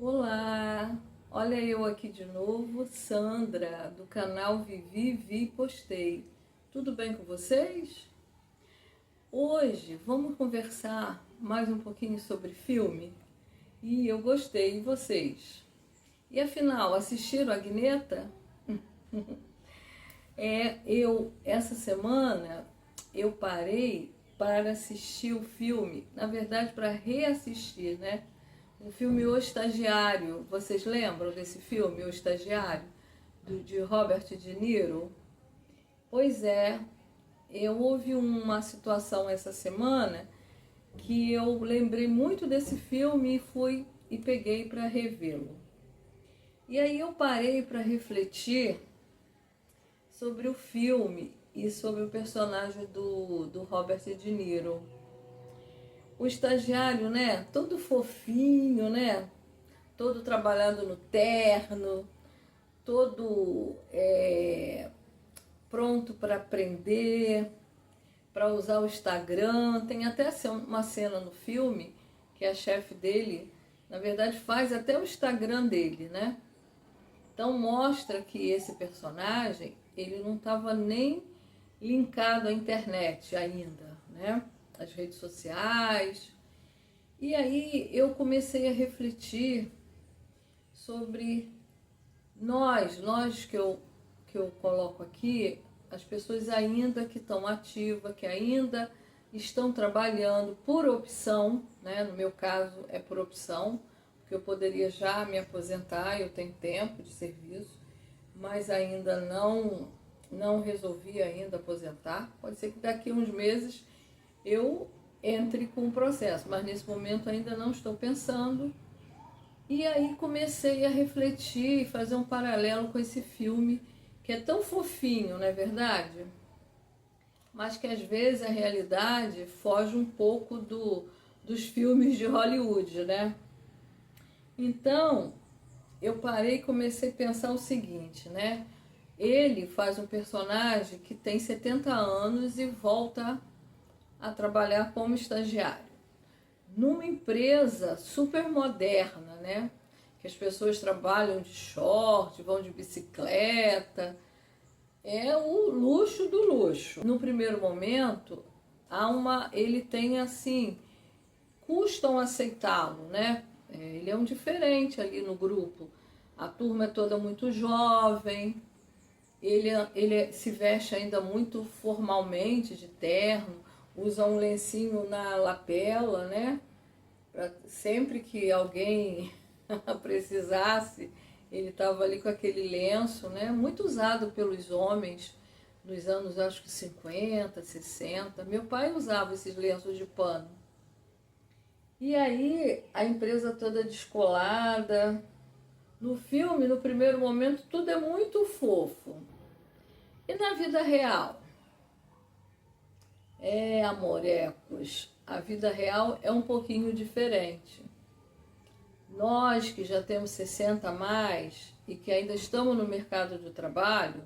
Olá, olha eu aqui de novo, Sandra, do canal Vivi Vi Postei. Tudo bem com vocês? Hoje vamos conversar mais um pouquinho sobre filme e eu gostei, e vocês? E afinal, assistiram a Agneta? Essa semana eu parei para assistir o filme, na verdade para reassistir, né? O filme O Estagiário, vocês lembram desse filme, O Estagiário, de Robert De Niro? Pois é, houve uma situação essa semana que eu lembrei muito desse filme e fui e peguei para revê-lo. E aí eu parei para refletir sobre o filme e sobre o personagem do Robert De Niro. O estagiário, né? Todo fofinho, né? Todo trabalhando no terno, todo pronto para aprender, para usar o Instagram. Tem até uma cena no filme que a chefe dele, na verdade, faz até o Instagram dele, né? Então mostra que esse personagem, ele não estava nem linkado à internet ainda, né? As redes sociais. E aí eu comecei a refletir sobre nós que eu coloco aqui, as pessoas ainda que estão ativas, que ainda estão trabalhando por opção, né? No meu caso é por opção, porque eu poderia já me aposentar, eu tenho tempo de serviço, mas ainda não resolvi ainda aposentar. Pode ser que daqui a uns meses eu entre com o processo, mas nesse momento ainda não estou pensando. E aí comecei a refletir e fazer um paralelo com esse filme, que é tão fofinho, não é verdade? Mas que às vezes a realidade foge um pouco dos filmes de Hollywood, né? Então, eu parei e comecei a pensar o seguinte, né? Ele faz um personagem que tem 70 anos e volta a trabalhar como estagiário numa empresa super moderna, né? Que as pessoas trabalham de short, vão de bicicleta. É o luxo do luxo. No primeiro momento, ele tem assim, custam aceitá-lo, né? Ele é um diferente ali no grupo. A turma é toda muito jovem. Ele se veste ainda muito formalmente, de terno, usa um lencinho na lapela, né? Sempre que alguém precisasse, ele estava ali com aquele lenço, né? Muito usado pelos homens nos anos, acho que 50, 60. Meu pai usava esses lenços de pano. E aí, a empresa toda descolada. No filme, no primeiro momento, tudo é muito fofo. E na vida real? Amorecos, a vida real é um pouquinho diferente. Nós que já temos 60 a mais e que ainda estamos no mercado de trabalho,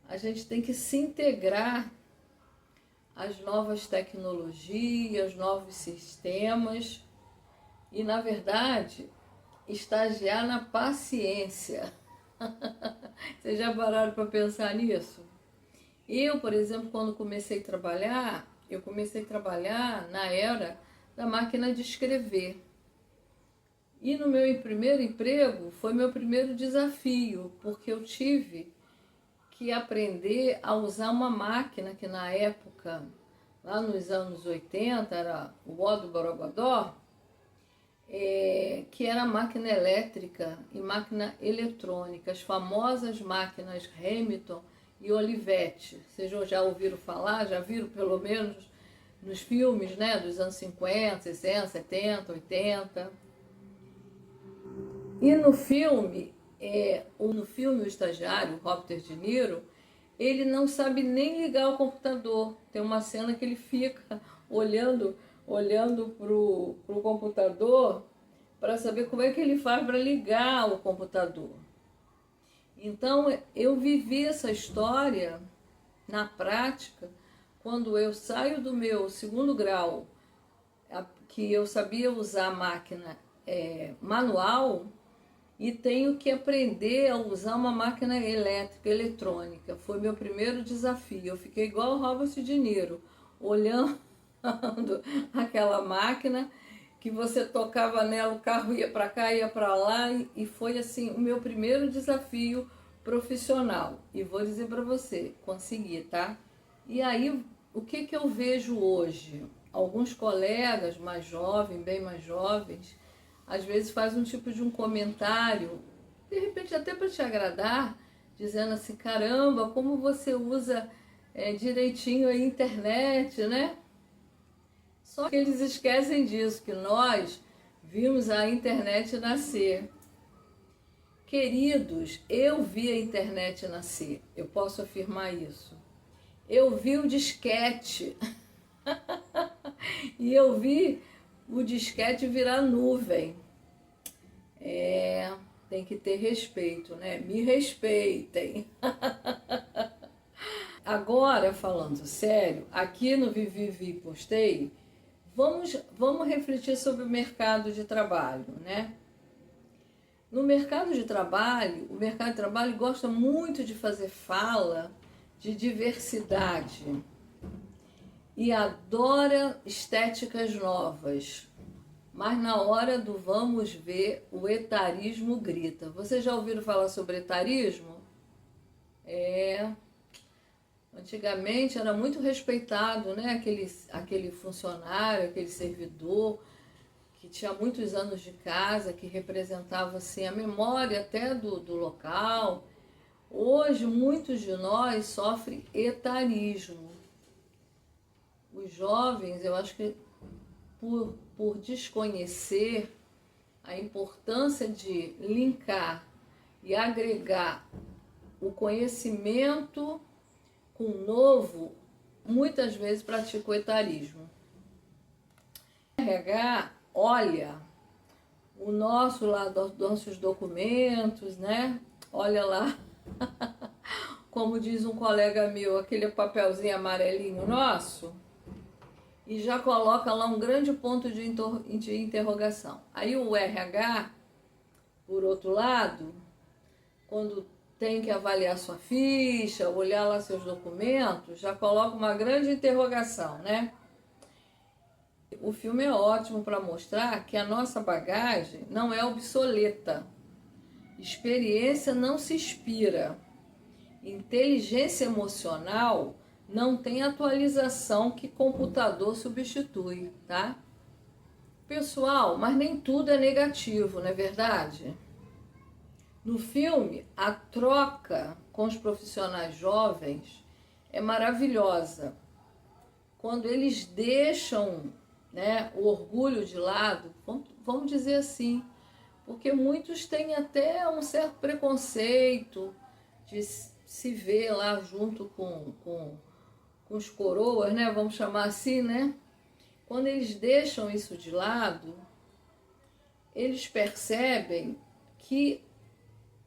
a gente tem que se integrar às novas tecnologias, novos sistemas e, na verdade, estagiar na paciência. Vocês já pararam para pensar nisso? Eu, por exemplo, quando comecei a trabalhar, eu comecei a trabalhar na era da máquina de escrever. E no meu primeiro emprego foi meu primeiro desafio, porque eu tive que aprender a usar uma máquina que na época, lá nos anos 80, era o Odo Borogodó, que era máquina elétrica e máquina eletrônica, as famosas máquinas Hamilton e Olivetti. Vocês já ouviram falar, já viram pelo menos nos filmes, né, dos anos 50, 60, 70, 80. E no filme, O Estagiário, Robert De Niro, ele não sabe nem ligar o computador. Tem uma cena que ele fica olhando para o computador para saber como é que ele faz para ligar o computador. Então, eu vivi essa história na prática quando eu saio do meu segundo grau, que eu sabia usar a máquina manual e tenho que aprender a usar uma máquina elétrica, eletrônica. Foi meu primeiro desafio. Eu fiquei igual o Robert De Niro, olhando aquela máquina que você tocava nela, o carro ia para cá, ia para lá, e foi assim o meu primeiro desafio profissional. E vou dizer para você, consegui, tá? E aí, o que eu vejo hoje? Alguns colegas mais jovens, bem mais jovens, às vezes faz um tipo de um comentário, de repente até para te agradar, dizendo assim, caramba, como você usa direitinho a internet, né? Só que eles esquecem disso, que nós vimos a internet nascer. Queridos, eu vi a internet nascer, eu posso afirmar isso. Eu vi o disquete e eu vi o disquete virar nuvem. Tem que ter respeito, né? Me respeitem. Agora, falando sério, aqui no Vivi Postei, vamos refletir sobre o mercado de trabalho, né? No mercado de trabalho, o mercado de trabalho gosta muito de fazer fala de diversidade e adora estéticas novas. Mas na hora do vamos ver, o etarismo grita. Vocês já ouviram falar sobre etarismo? Antigamente era muito respeitado, né? Aquele funcionário, aquele servidor que tinha muitos anos de casa, que representava assim, a memória até do local. Hoje, muitos de nós sofrem etarismo. Os jovens, eu acho que por desconhecer a importância de linkar e agregar o conhecimento com o novo, muitas vezes pratica o etarismo. O RH olha o nosso lá, nossos documentos, né? Olha lá, como diz um colega meu, aquele papelzinho amarelinho nosso, e já coloca lá um grande ponto de interrogação. Aí o RH, por outro lado, quando tem que avaliar sua ficha, olhar lá seus documentos, já coloca uma grande interrogação, né? O filme é ótimo para mostrar que a nossa bagagem não é obsoleta. Experiência não se expira. Inteligência emocional não tem atualização que computador substitui, tá? Pessoal, mas nem tudo é negativo, não é verdade? No filme, a troca com os profissionais jovens é maravilhosa. Quando eles deixam, né, o orgulho de lado, vamos dizer assim, porque muitos têm até um certo preconceito de se ver lá junto com os coroas, né, vamos chamar assim, né? Quando eles deixam isso de lado, eles percebem que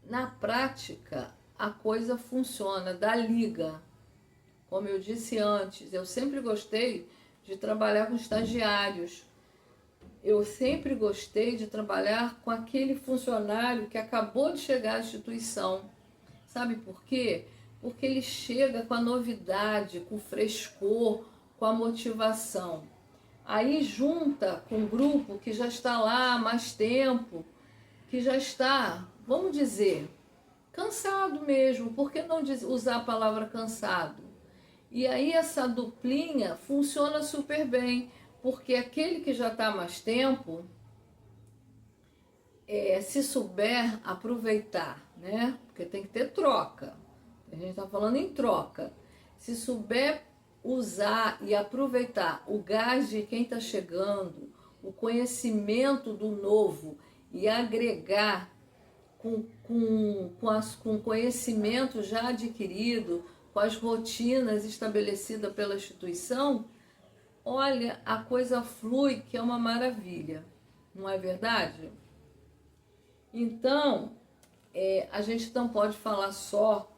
na prática a coisa funciona, dá liga. Como eu disse antes, eu sempre gostei de trabalhar com estagiários. Eu sempre gostei de trabalhar com aquele funcionário que acabou de chegar à instituição. Sabe por quê? Porque ele chega com a novidade, com o frescor, com a motivação. Aí junta com um grupo que já está lá há mais tempo, que já está, vamos dizer, cansado mesmo. Por que não usar a palavra cansado? E aí essa duplinha funciona super bem, porque aquele que já está há mais tempo, se souber aproveitar, né? Porque tem que ter troca. A gente está falando em troca. Se souber usar e aproveitar o gás de quem está chegando, o conhecimento do novo e agregar com conhecimento já adquirido, com as rotinas estabelecidas pela instituição, olha, a coisa flui, que é uma maravilha, não é verdade? Então, a gente não pode falar só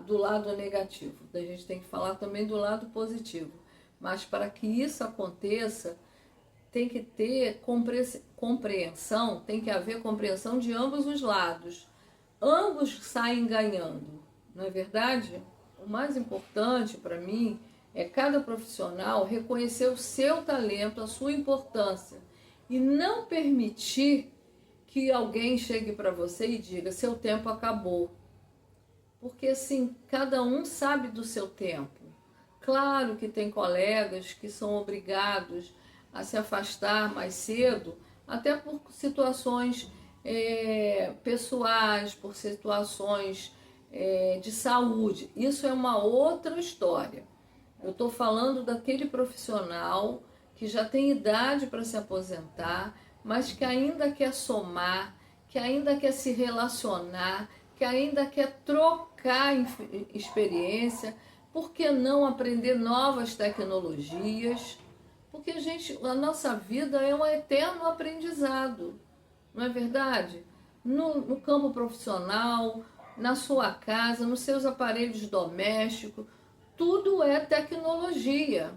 do lado negativo, a gente tem que falar também do lado positivo. Mas para que isso aconteça, tem que ter compreensão, tem que haver compreensão de ambos os lados. Ambos saem ganhando, não é verdade? O mais importante para mim é cada profissional reconhecer o seu talento, a sua importância e não permitir que alguém chegue para você e diga: seu tempo acabou. Porque assim, cada um sabe do seu tempo. Claro que tem colegas que são obrigados a se afastar mais cedo, até por situações pessoais, por situações de saúde. Isso é uma outra história. Eu estou falando daquele profissional que já tem idade para se aposentar, mas que ainda quer somar, que ainda quer se relacionar, que ainda quer trocar experiência. Por que não aprender novas tecnologias? Porque, a nossa vida é um eterno aprendizado, não é verdade? No campo profissional, na sua casa, nos seus aparelhos domésticos, tudo é tecnologia.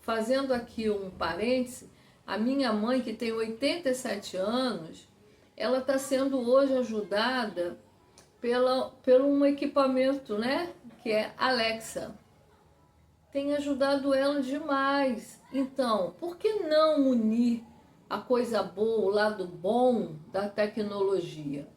Fazendo aqui um parêntese, a minha mãe, que tem 87 anos, ela está sendo hoje ajudada pelo um equipamento, né, que é Alexa. Tem ajudado ela demais. Então, por que não unir a coisa boa, o lado bom da tecnologia?